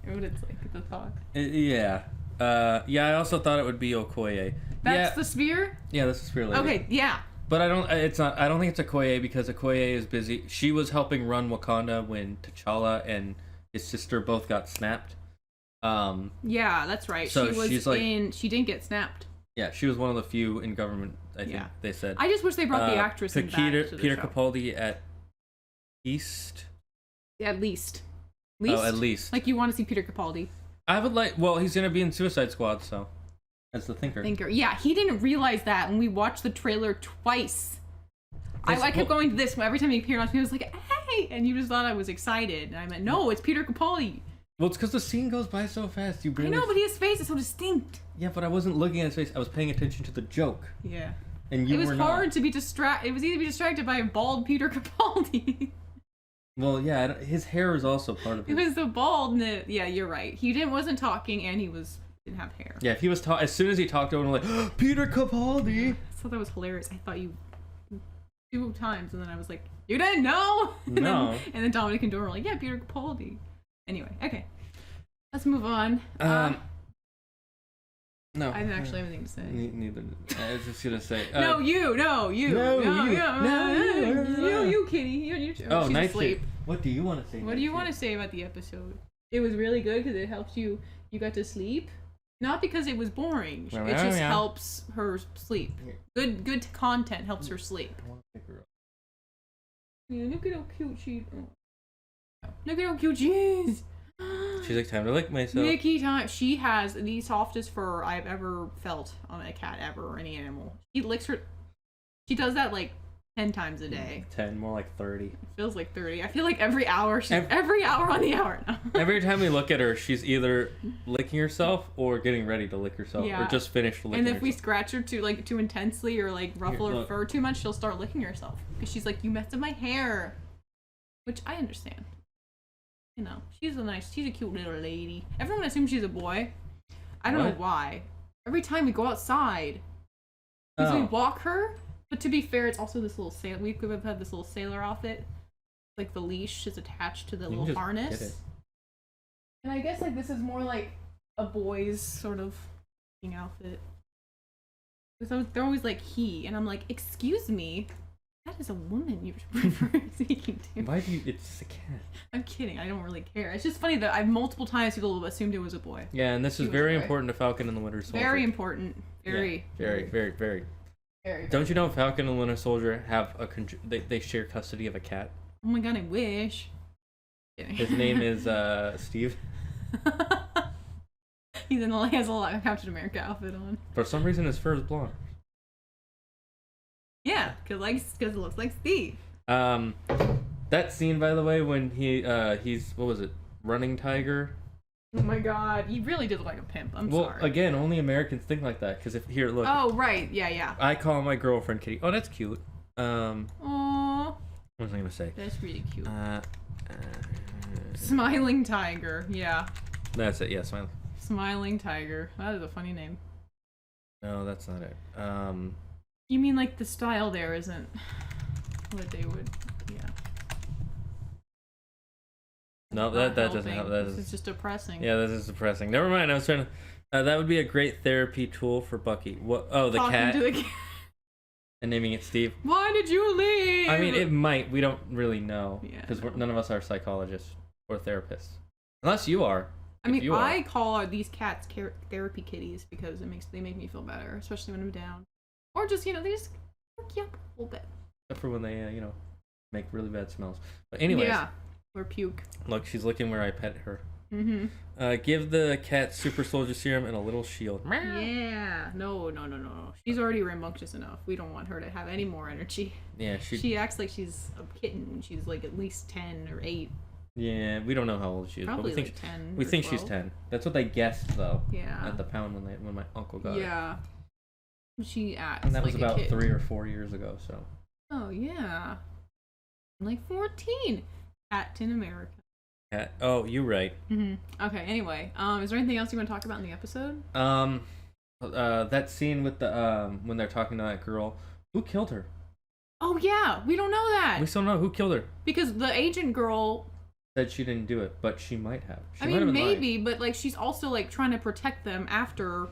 [SPEAKER 2] What it's like the thought.
[SPEAKER 1] Yeah. I also thought it would be Okoye.
[SPEAKER 2] That's the spear?
[SPEAKER 1] Yeah, that's the spear lady.
[SPEAKER 2] Okay, yeah.
[SPEAKER 1] But I don't think it's Okoye because Okoye is busy. She was helping run Wakanda when T'Challa and his sister both got snapped.
[SPEAKER 2] Yeah, that's right.
[SPEAKER 1] So
[SPEAKER 2] she didn't get snapped.
[SPEAKER 1] Yeah, she was one of the few in government, I think they said.
[SPEAKER 2] I just wish they brought the actress back to the
[SPEAKER 1] Peter
[SPEAKER 2] show.
[SPEAKER 1] Capaldi at East.
[SPEAKER 2] Yeah, at least.
[SPEAKER 1] Oh, at least.
[SPEAKER 2] Like, you want to see Peter Capaldi.
[SPEAKER 1] I would like... Well, he's going to be in Suicide Squad, so... As the Thinker.
[SPEAKER 2] Yeah, he didn't realize that when we watched the trailer twice. I kept going to this. Every time he appeared on screen, I was like, hey! And you just thought I was excited. And I meant, no, it's Peter Capaldi.
[SPEAKER 1] Well, it's because the scene goes by so fast.
[SPEAKER 2] I know, but his face is so distinct.
[SPEAKER 1] Yeah, but I wasn't looking at his face. I was paying attention to the joke.
[SPEAKER 2] Yeah.
[SPEAKER 1] And you were not.
[SPEAKER 2] It was hard to be distracted. It was easy to be distracted by a bald Peter Capaldi.
[SPEAKER 1] Well, yeah, his hair is also part of it.
[SPEAKER 2] It was the baldness. Yeah, you're right. He wasn't talking, and he didn't have hair.
[SPEAKER 1] Yeah, if he was as soon as he talked over, I'm like, oh, Peter Capaldi.
[SPEAKER 2] I thought that was hilarious. I thought you 2 times, and then I was like, you didn't know?
[SPEAKER 1] No.
[SPEAKER 2] And then Dominic and Dora were like, yeah, Peter Capaldi. Anyway, okay, let's move on.
[SPEAKER 1] No.
[SPEAKER 2] I didn't actually have anything to say.
[SPEAKER 1] Neither. I was just gonna say.
[SPEAKER 2] You, Kitty.
[SPEAKER 1] Oh, night shift. What do you want to say?
[SPEAKER 2] What do you want to say about the episode? It was really good because it helped you. You got to sleep, not because it was boring. It just helps her sleep. Good content helps her sleep.
[SPEAKER 1] I want to pick her up.
[SPEAKER 2] Yeah, look at how cute she. Look at how cute she is.
[SPEAKER 1] She's like, time to lick myself.
[SPEAKER 2] Mickey time. She has the softest fur I've ever felt on a cat ever or any animal. She licks her. She does that like 10 times a day.
[SPEAKER 1] 10, more like 30. It
[SPEAKER 2] feels like 30. I feel like every hour. Every hour on the hour now.
[SPEAKER 1] Every time we look at her, she's either licking herself or getting ready to lick herself, or just finished licking herself.
[SPEAKER 2] And if we scratch her too intensely or like ruffle her fur too much, she'll start licking herself because she's like, you messed up my hair, which I understand. you know, she's a cute little lady. Everyone assumes she's a boy. I don't know why. Every time we go outside, because we walk her. But to be fair, it's also this little sailor. We could have had this little sailor outfit. Like the leash is attached to the little harness. And I guess like this is more like a boy's sort of outfit. Because they're always like he, and I'm like, excuse me, that is a woman you're speaking to.
[SPEAKER 1] Why do you? It's a cat.
[SPEAKER 2] I'm kidding. I don't really care. It's just funny that I've multiple times people assumed it was a boy.
[SPEAKER 1] Yeah, and this is very important to Falcon and the Winter Soldier.
[SPEAKER 2] Very important. Very.
[SPEAKER 1] Don't you know Falcon and the Winter Soldier have they share custody of a cat?
[SPEAKER 2] Oh my god, I wish.
[SPEAKER 1] His name is Steve.
[SPEAKER 2] He has a Captain America outfit on.
[SPEAKER 1] For some reason, his fur is blonde.
[SPEAKER 2] Yeah, because it looks like Steve.
[SPEAKER 1] That scene, by the way, when he's what was it, running tiger?
[SPEAKER 2] Oh my god, he really did look like a pimp. I'm sorry.
[SPEAKER 1] Well, again, only Americans think like that. Because here, look.
[SPEAKER 2] Oh right, yeah.
[SPEAKER 1] I call my girlfriend Kitty. Oh, that's cute.
[SPEAKER 2] Aww.
[SPEAKER 1] What was I gonna say?
[SPEAKER 2] That's really cute. Smiling tiger. Yeah.
[SPEAKER 1] That's it. Yeah, smiling.
[SPEAKER 2] Smiling tiger. That is a funny name.
[SPEAKER 1] No, that's not it.
[SPEAKER 2] You mean like the style there isn't what they would? Yeah.
[SPEAKER 1] No, that doesn't help.
[SPEAKER 2] It's just depressing.
[SPEAKER 1] Yeah, this is depressing. Never mind. I was trying to. That would be a great therapy tool for Bucky. What? Oh, the cat.
[SPEAKER 2] To the cat.
[SPEAKER 1] And naming it Steve.
[SPEAKER 2] Why did you leave?
[SPEAKER 1] I mean, it might. We don't really know because
[SPEAKER 2] Yeah.
[SPEAKER 1] none of us are psychologists or therapists, unless you are.
[SPEAKER 2] I mean, I call these cats therapy kitties because they make me feel better, especially when I'm down, or just they just work you up a little bit.
[SPEAKER 1] Except for when they make really bad smells. But anyways.
[SPEAKER 2] Yeah. Or puke.
[SPEAKER 1] Look, she's looking where I pet her.
[SPEAKER 2] Mm-hmm.
[SPEAKER 1] Give the cat super soldier serum and a little shield.
[SPEAKER 2] Yeah. No. She's already rambunctious enough. We don't want her to have any more energy.
[SPEAKER 1] Yeah,
[SPEAKER 2] she acts like she's a kitten when she's like at least 10 or 8.
[SPEAKER 1] Yeah, we don't know how old she is.
[SPEAKER 2] Probably
[SPEAKER 1] but
[SPEAKER 2] like 10.
[SPEAKER 1] We think she's 10. That's what they guessed though.
[SPEAKER 2] Yeah.
[SPEAKER 1] At the pound when my uncle got it.
[SPEAKER 2] Yeah. She acts
[SPEAKER 1] and that
[SPEAKER 2] like
[SPEAKER 1] was about
[SPEAKER 2] a kid.
[SPEAKER 1] 3 or 4 years ago. So.
[SPEAKER 2] Oh yeah. I'm like 14. Captain America.
[SPEAKER 1] Oh, you're right.
[SPEAKER 2] Mm-hmm. Okay. Anyway, is there anything else you want to talk about in the episode?
[SPEAKER 1] That scene with the when they're talking to that girl, who killed her?
[SPEAKER 2] Oh yeah, we don't know that.
[SPEAKER 1] We still don't know who killed her.
[SPEAKER 2] Because the agent girl
[SPEAKER 1] said she didn't do it, but she might have.
[SPEAKER 2] I mean, maybe, but like she's also like trying to protect them after.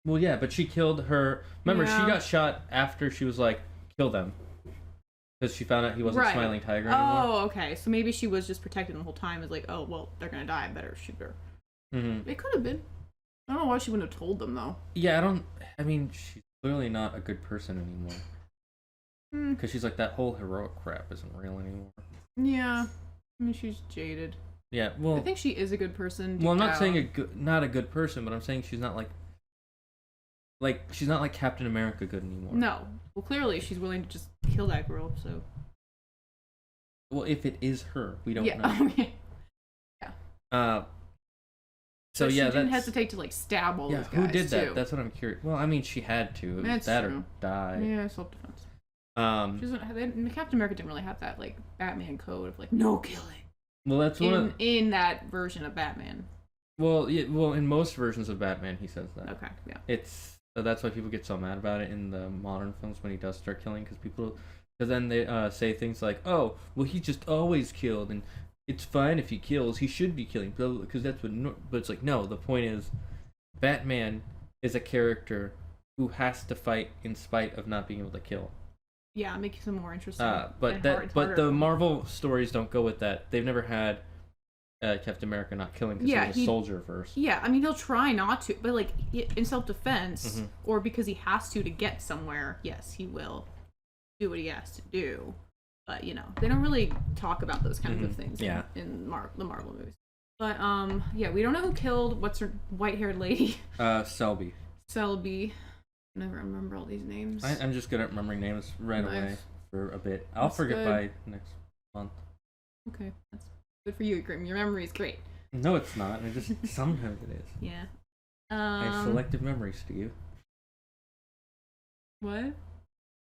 [SPEAKER 1] Well, yeah, but she killed her. Remember, she got shot after she was like, kill them. Because she found out he wasn't Smiling Tiger anymore.
[SPEAKER 2] Oh, okay. So maybe she was just protected the whole time. It's like, oh, well, they're going to die. I better shoot her.
[SPEAKER 1] Mm-hmm.
[SPEAKER 2] It could have been. I don't know why she wouldn't have told them, though.
[SPEAKER 1] Yeah, I mean, she's clearly not a good person anymore. Because she's like, that whole heroic crap isn't real anymore.
[SPEAKER 2] Yeah. I mean, she's jaded.
[SPEAKER 1] Yeah, well...
[SPEAKER 2] I think she is a good person.
[SPEAKER 1] Well, I'm not saying not a good person, but I'm saying she's not like... she's not like Captain America good anymore.
[SPEAKER 2] No. Well, clearly she's willing to just kill that girl, so...
[SPEAKER 1] Well, if it is her, we don't know.
[SPEAKER 2] Okay. Yeah.
[SPEAKER 1] So
[SPEAKER 2] she
[SPEAKER 1] yeah,
[SPEAKER 2] didn't hesitate to, like, stab all those guys,
[SPEAKER 1] who did that?
[SPEAKER 2] too.
[SPEAKER 1] That's what I'm curious. Well, I mean, she had to. It was that or die.
[SPEAKER 2] Yeah, self-defense. Captain America didn't really have that, like, Batman code of, like, no killing.
[SPEAKER 1] Well, that's
[SPEAKER 2] in that version of Batman.
[SPEAKER 1] Well, yeah, in most versions of Batman, he says that.
[SPEAKER 2] Okay, yeah.
[SPEAKER 1] That's why people get so mad about it in the modern films when he does start killing, because then they say things like, "Oh, well, he just always killed, and it's fine if he kills. He should be killing, because that's what." But it's like, no. The point is, Batman is a character who has to fight in spite of not being able to kill.
[SPEAKER 2] Yeah, make it more interesting.
[SPEAKER 1] But the Marvel stories don't go with that. They've never had Captain America not killing because he's a soldier first.
[SPEAKER 2] Yeah, I mean, he'll try not to, but like in self-defense or because he has to get somewhere, yes, he will do what he has to do. But they don't really talk about those kinds of things in the Marvel movies. But yeah, we don't know who killed what's her white-haired lady.
[SPEAKER 1] Selby.
[SPEAKER 2] I never remember all these names.
[SPEAKER 1] I'm just good at remembering names away for a bit. I'll forget by next month.
[SPEAKER 2] Okay, that's good for you, Grim. Your memory is great.
[SPEAKER 1] No, it's not. It just sometimes it is.
[SPEAKER 2] Yeah.
[SPEAKER 1] I have selective memory, Steve.
[SPEAKER 2] What?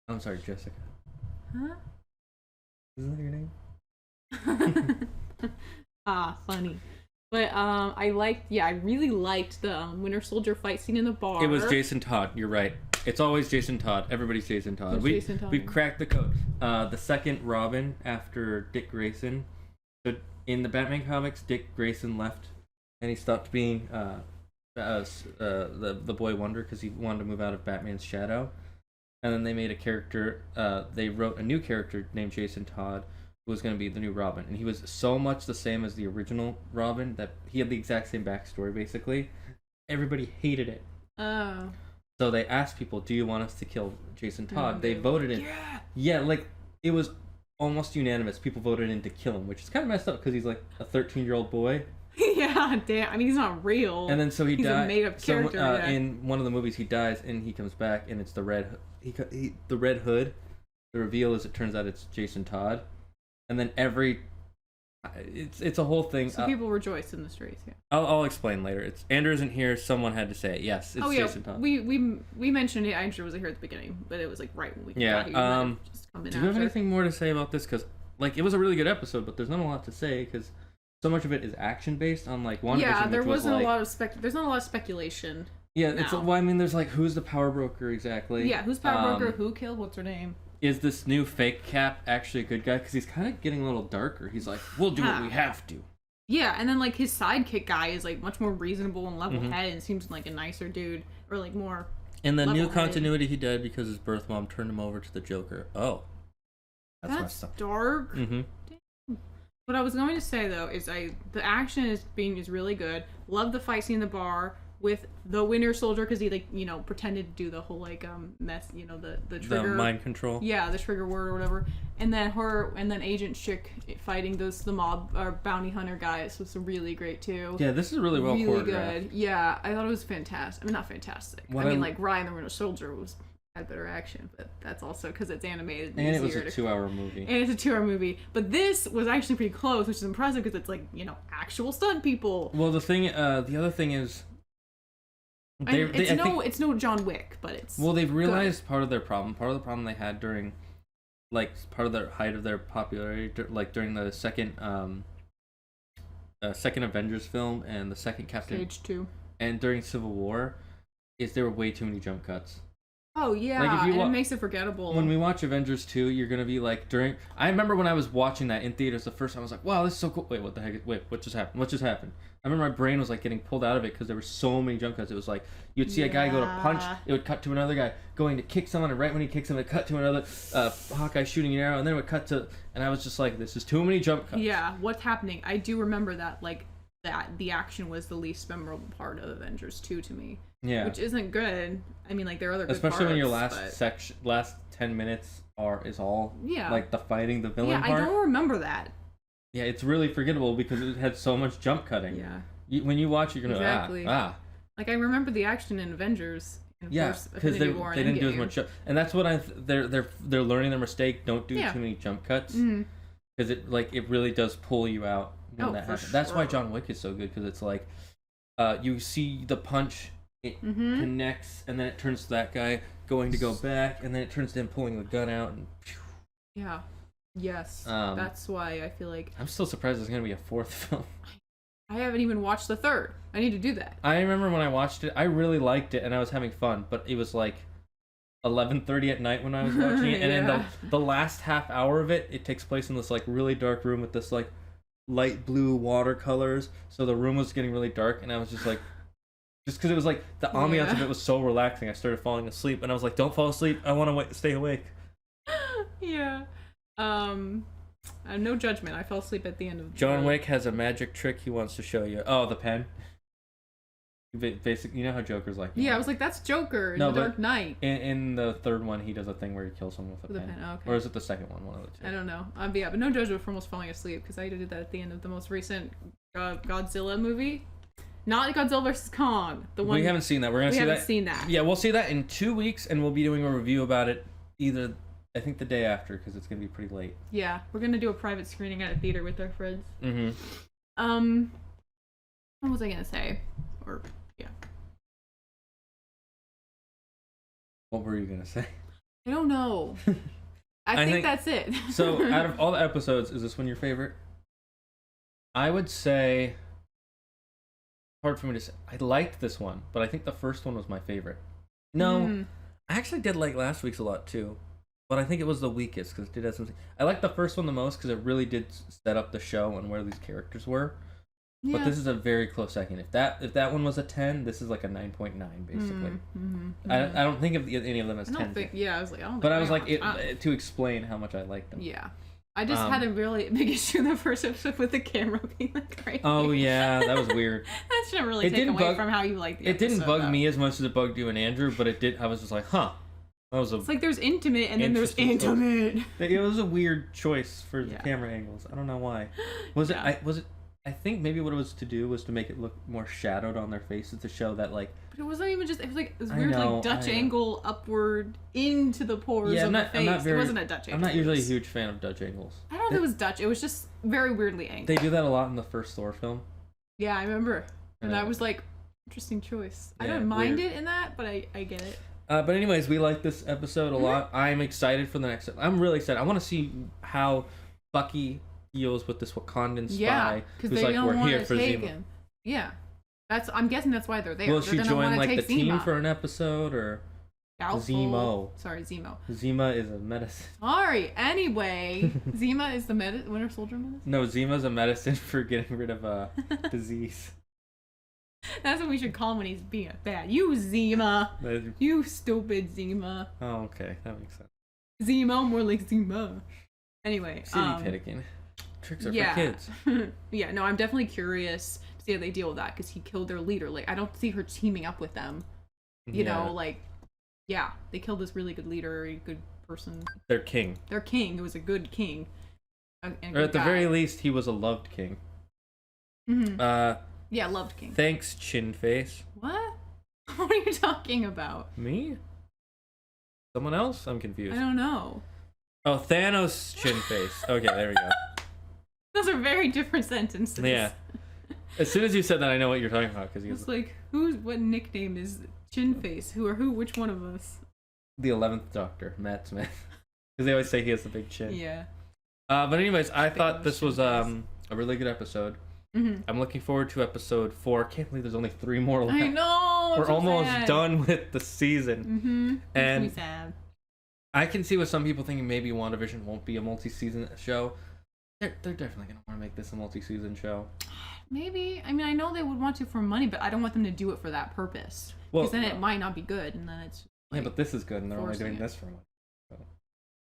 [SPEAKER 1] I'm sorry, Jessica.
[SPEAKER 2] Huh?
[SPEAKER 1] Isn't that your name?
[SPEAKER 2] Funny. But I really liked the Winter Soldier fight scene in the bar.
[SPEAKER 1] It was Jason Todd. You're right. It's always Jason Todd. Everybody's Jason Todd. We've cracked the code. The second Robin after Dick Grayson. So in the Batman comics, Dick Grayson left, and he stopped being the Boy Wonder because he wanted to move out of Batman's shadow. And then they made a character. They wrote a new character named Jason Todd, who was going to be the new Robin, and he was so much the same as the original Robin that he had the exact same backstory. Basically, everybody hated it.
[SPEAKER 2] Oh.
[SPEAKER 1] So they asked people, "Do you want us to kill Jason Todd?" They voted in.
[SPEAKER 2] Yeah,
[SPEAKER 1] like it was almost unanimous. People voted in to kill him, which is kind of messed up because he's like a 13-year-old boy.
[SPEAKER 2] Yeah, damn. I mean, he's not real.
[SPEAKER 1] And then so he's
[SPEAKER 2] a made-up character.
[SPEAKER 1] In one of the movies, he dies and he comes back, and it's the red. The Red Hood. The reveal is, it turns out it's Jason Todd, and then it's a whole thing.
[SPEAKER 2] So people rejoice in the streets. Yeah.
[SPEAKER 1] I'll explain later. It's Andrew isn't here. Someone had to say it. Yes, it's Jason Todd.
[SPEAKER 2] We mentioned it. Andrew wasn't here at the beginning, but it was like right when we got here.
[SPEAKER 1] Do you have anything more to say about this? Because like it was a really good episode, but there's not a lot to say because so much of it is action based on like one.
[SPEAKER 2] Yeah, there wasn't a lot of there's not a lot of speculation.
[SPEAKER 1] Yeah, it's well, I mean, there's like who's the power broker exactly?
[SPEAKER 2] Yeah, who's power broker? Who killed? What's her name?
[SPEAKER 1] Is this new fake Cap actually a good guy? Because he's kind of getting a little darker. He's like, we'll do what we have to.
[SPEAKER 2] Yeah, and then like his sidekick guy is like much more reasonable and level-headed and seems like a nicer dude, or like more.
[SPEAKER 1] In the new continuity, he died because his birth mom turned him over to the Joker. Oh,
[SPEAKER 2] that's dark.
[SPEAKER 1] Mm-hmm.
[SPEAKER 2] What I was going to say though is the action is really good. Love the fight scene in the bar with the Winter Soldier because he pretended to do the whole mess, the trigger,
[SPEAKER 1] the mind control.
[SPEAKER 2] Yeah, the trigger word or whatever. And then Agent Chick fighting the mob or bounty hunter guys was really great too.
[SPEAKER 1] Yeah, this is really well choreographed.
[SPEAKER 2] Good. Yeah, I thought it was fantastic. I mean, not fantastic. Like Ryan the Winter Soldier had better action, but that's also because it's animated
[SPEAKER 1] and it was a 2-hour movie.
[SPEAKER 2] And it's a 2-hour movie, but this was actually pretty close, which is impressive because it's like actual stunt people.
[SPEAKER 1] Well, the other thing is.
[SPEAKER 2] It's no John Wick, but it's
[SPEAKER 1] they've realized good. Part of the problem they had during part of their height of their popularity, like during the second Avengers film and the second Captain
[SPEAKER 2] Stage 2
[SPEAKER 1] and during Civil War, is there were way too many jump cuts.
[SPEAKER 2] Oh yeah, and it makes it forgettable.
[SPEAKER 1] When we watch Avengers 2, you're gonna be like I remember when I was watching that in theaters the first time, I was like, "Wow, this is so cool." Wait, what the heck? Wait, what just happened? What just happened? I remember my brain was like getting pulled out of it because there were so many jump cuts. It was like you'd see a guy go to punch, it would cut to another guy going to kick someone, and right when he kicks him, it cut to another Hawkeye shooting an arrow, and then it would cut to, and I was just like, "This is too many jump cuts."
[SPEAKER 2] Yeah, what's happening? I do remember that that the action was the least memorable part of Avengers 2 to me.
[SPEAKER 1] Yeah,
[SPEAKER 2] which isn't good. I mean, like there are other good
[SPEAKER 1] especially
[SPEAKER 2] parts,
[SPEAKER 1] when your last 10 minutes is all like the fighting the villain part.
[SPEAKER 2] Yeah, I don't remember that.
[SPEAKER 1] Yeah, it's really forgettable because it had so much jump cutting.
[SPEAKER 2] Yeah,
[SPEAKER 1] when you watch, you're gonna
[SPEAKER 2] exactly. Like I remember the action in Avengers.
[SPEAKER 1] Yeah, because they didn't do as much jump, and that's what they're learning their mistake. Don't do too many jump cuts because it really does pull you out when that happens. Sure. That's why John Wick is so good because it's like you see the punch. It connects, and then it turns to that guy going to go back, and then it turns to him pulling the gun out. And
[SPEAKER 2] yeah, yes, that's why I feel like
[SPEAKER 1] I'm still surprised there's gonna be a fourth film.
[SPEAKER 2] I haven't even watched the third. I need to do that.
[SPEAKER 1] I remember when I watched it, I really liked it, and I was having fun, but it was like 11:30 at night when I was watching it, and then the last half hour of it takes place in this like really dark room with this like light blue watercolors, so the room was getting really dark, and I was just like. Just because it was like the ambiance of it was so relaxing, I started falling asleep, and I was like, "Don't fall asleep. I want to stay awake."
[SPEAKER 2] Yeah. No judgment. I fell asleep at the end of.
[SPEAKER 1] John Wick has a magic trick he wants to show you. Oh, the pen. Basically, you know how Joker's like.
[SPEAKER 2] Yeah, I was like, "That's Joker in The Dark Knight."
[SPEAKER 1] In the third one, he does a thing where he kills someone with a pen.
[SPEAKER 2] Oh, okay.
[SPEAKER 1] Or is it the second one? One of the two.
[SPEAKER 2] I don't know. Yeah, but no judgment for almost falling asleep because I did that at the end of the most recent Godzilla movie. Not Godzilla vs. Kong. The one
[SPEAKER 1] we haven't seen that. We haven't
[SPEAKER 2] seen that.
[SPEAKER 1] Yeah, we'll see that in 2 weeks, and we'll be doing a review about it either, I think, the day after, because it's going to be pretty late.
[SPEAKER 2] Yeah, we're going to do a private screening at a theater with our friends.
[SPEAKER 1] Mm-hmm.
[SPEAKER 2] What was I going to say?
[SPEAKER 1] What were you going to say?
[SPEAKER 2] I don't know. I think that's it.
[SPEAKER 1] So, out of all the episodes, is this one your favorite? I would say, hard for me to say. I liked this one, but I think the first one was my favorite. No, I actually did like last week's a lot too, but I think it was the weakest because it did have something. I liked the first one the most because it really did set up the show and where these characters were. Yeah. But this is a very close second. If that one was a 10, this is like a 9.9 basically. I don't think of any of them as 10.
[SPEAKER 2] I was like, I don't think.
[SPEAKER 1] But I was like, to explain how much I liked them.
[SPEAKER 2] Yeah. I just had a really big issue in the first episode with the camera being like right
[SPEAKER 1] Oh
[SPEAKER 2] here.
[SPEAKER 1] Yeah, that was weird.
[SPEAKER 2] That shouldn't really take away from how you like the
[SPEAKER 1] episode. It didn't bug
[SPEAKER 2] though.
[SPEAKER 1] me as much as it bugged you and Andrew, but it did. I was just like, huh. That was
[SPEAKER 2] it's like there's intimate and then there's intimate.
[SPEAKER 1] It was a weird choice for the camera angles. I don't know why. Was it? I think maybe what it was to do was to make it look more shadowed on their faces to show that like.
[SPEAKER 2] But it wasn't even just. It was like this weird like Dutch angle upward into the pores of the face. It wasn't a Dutch angle.
[SPEAKER 1] I'm not usually a huge fan of Dutch angles.
[SPEAKER 2] I don't know if it was Dutch. It was just very weirdly angled.
[SPEAKER 1] They do that a lot in the first Thor film.
[SPEAKER 2] Yeah, I remember, and I was like, interesting choice. I don't mind it in that, but I get it.
[SPEAKER 1] But anyways, we like this episode a lot. I'm excited for the next. I'm really excited. I want to see how Bucky deals with this Wakandan spy who's like, we're here for Zemo.
[SPEAKER 2] Yeah, I'm guessing that's why they're there.
[SPEAKER 1] Will she join like the team for an episode or
[SPEAKER 2] Zemo? Sorry, Zemo.
[SPEAKER 1] Zima is a medicine.
[SPEAKER 2] Sorry. Anyway, Zima is the Winter Soldier medicine.
[SPEAKER 1] No, Zima's a medicine for getting rid of a disease.
[SPEAKER 2] That's what we should call him when he's being bad. You Zima. You stupid Zima.
[SPEAKER 1] Oh, okay, that makes sense.
[SPEAKER 2] Zemo, more like Zima. Anyway,
[SPEAKER 1] city picking. Tricks are for kids.
[SPEAKER 2] Yeah, no, I'm definitely curious to see how they deal with that because he killed their leader. Like, I don't see her teaming up with them. You know, like, yeah, they killed this really good leader, a good person.
[SPEAKER 1] Their king.
[SPEAKER 2] Their king, who was a good king.
[SPEAKER 1] Or at the very least, he was a loved king.
[SPEAKER 2] Yeah, loved king.
[SPEAKER 1] Thanks, Chin Face.
[SPEAKER 2] What? What are you talking about?
[SPEAKER 1] Me? Someone else? I'm confused.
[SPEAKER 2] I don't know.
[SPEAKER 1] Oh, Thanos Chin Face. Okay, there we go.
[SPEAKER 2] Those are very different sentences.
[SPEAKER 1] Yeah. As soon as you said that, I know what you're talking about. Cause
[SPEAKER 2] it's like, what nickname is Chin Face? Who or who? Which one of us?
[SPEAKER 1] The 11th Doctor, Matt Smith. Because they always say he has the big chin.
[SPEAKER 2] Yeah.
[SPEAKER 1] But anyways, I thought this was a really good episode. I'm looking forward to episode 4. Can't believe there's only 3 more left.
[SPEAKER 2] I know.
[SPEAKER 1] We're almost done with the season. And
[SPEAKER 2] makes me sad.
[SPEAKER 1] I can see what some people thinking maybe WandaVision won't be a multi-season show. They're definitely gonna want to make this a multi-season show.
[SPEAKER 2] Maybe. I mean, I know they would want to for money, but I don't want them to do it for that purpose. Because then it might not be good, and then it's.
[SPEAKER 1] Like, yeah, but this is good, and they're only doing this for money. So.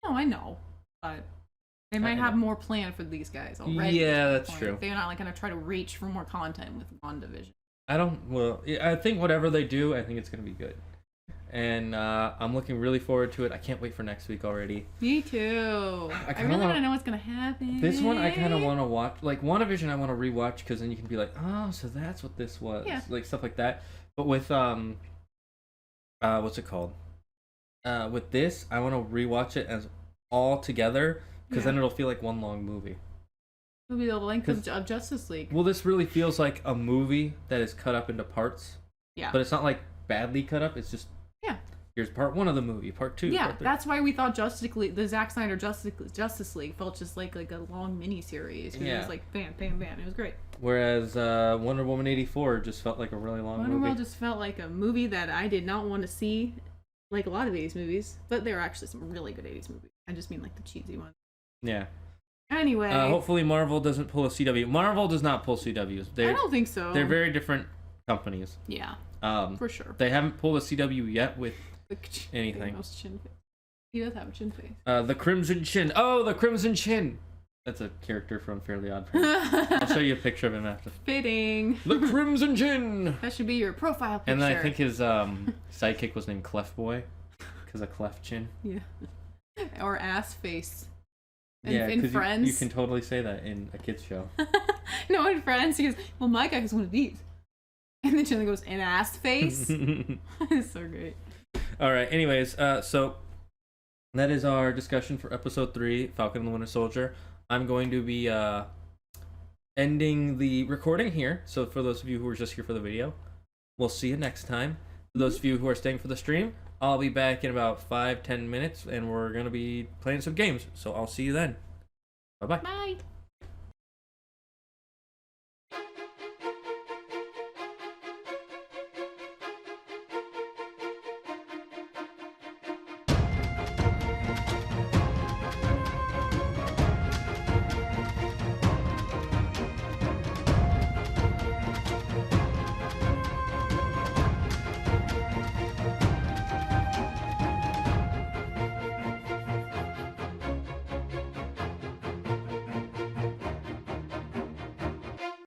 [SPEAKER 2] No, I know, but. They might have more planned for these guys already.
[SPEAKER 1] Yeah, that's true.
[SPEAKER 2] They're not like gonna try to reach for more content with WandaVision.
[SPEAKER 1] I think whatever they do, I think it's gonna be good. And I'm looking really forward to it. I can't wait for next week already.
[SPEAKER 2] Me too. I really want to know what's gonna happen.
[SPEAKER 1] This one I kind of want to watch. Like WandaVision, I want to rewatch because then you can be like, oh, so that's what this was. Yeah. Like stuff like that. But with what's it called? With this, I want to rewatch it as all together. Because then it'll feel like one long movie.
[SPEAKER 2] It'll be the length of Justice League.
[SPEAKER 1] Well, this really feels like a movie that is cut up into parts. Yeah. But it's not like badly cut up. It's just here's part 1 of the movie, part 2.
[SPEAKER 2] Yeah, that's why we thought Justice League, the Zack Snyder Justice League felt just like a long mini series. It was like bam, bam, bam. It was great.
[SPEAKER 1] Whereas Wonder Woman 84 just felt like a really long movie.
[SPEAKER 2] Wonder Woman just felt like a movie that I did not want to see, like a lot of 80s movies. But there are actually some really good 80s movies. I just mean like the cheesy ones.
[SPEAKER 1] Yeah.
[SPEAKER 2] Anyway.
[SPEAKER 1] Hopefully Marvel doesn't pull a CW. Marvel does not pull CWs.
[SPEAKER 2] I don't think so.
[SPEAKER 1] They're very different companies.
[SPEAKER 2] Yeah. For sure.
[SPEAKER 1] They haven't pulled a CW yet with anything.
[SPEAKER 2] He does have a chin face.
[SPEAKER 1] The Crimson Chin. Oh, the Crimson Chin. That's a character from Fairly Odd Parents. I'll show you a picture of him after.
[SPEAKER 2] Fitting.
[SPEAKER 1] The Crimson Chin.
[SPEAKER 2] That should be your profile picture.
[SPEAKER 1] And then I think his sidekick was named Clef Boy because of Clef Chin.
[SPEAKER 2] Yeah. Or Ass Face.
[SPEAKER 1] In
[SPEAKER 2] Friends.
[SPEAKER 1] You can totally say that in a kid's show.
[SPEAKER 2] No, in Friends, he goes, well, my guy has one of these. And then Chandler goes, an ass face? It's so great.
[SPEAKER 1] All right, anyways, so that is our discussion for episode 3, Falcon and the Winter Soldier. I'm going to be ending the recording here. So for those of you who are just here for the video, we'll see you next time. For those of you who are staying for the stream, I'll be back in about 5-10 minutes, and we're going to be playing some games. So I'll see you then. Bye-bye.
[SPEAKER 2] Bye.